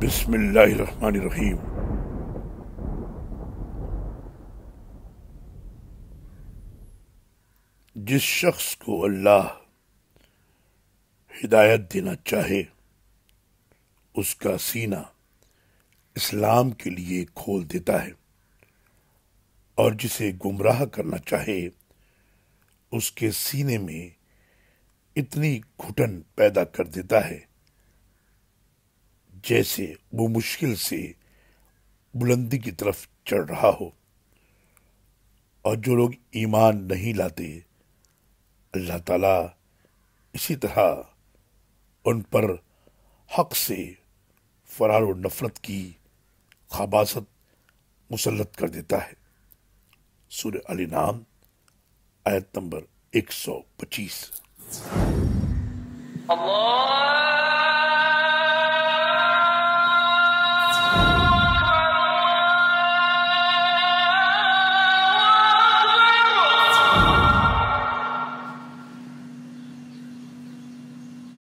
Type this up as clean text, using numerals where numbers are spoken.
بسم اللہ الرحمن الرحیم۔ جس شخص کو اللہ ہدایت دینا چاہے اس کا سینہ اسلام کے لیے کھول دیتا ہے، اور جسے گمراہ کرنا چاہے اس کے سینے میں اتنی گھٹن پیدا کر دیتا ہے جیسے وہ مشکل سے بلندی کی طرف چڑھ رہا ہو۔ اور جو لوگ ایمان نہیں لاتے، اللہ تعالیٰ اسی طرح ان پر حق سے فرار و نفرت کی خباثت مسلط کر دیتا ہے۔ سورہ الانعام آیت نمبر 125۔ اللہ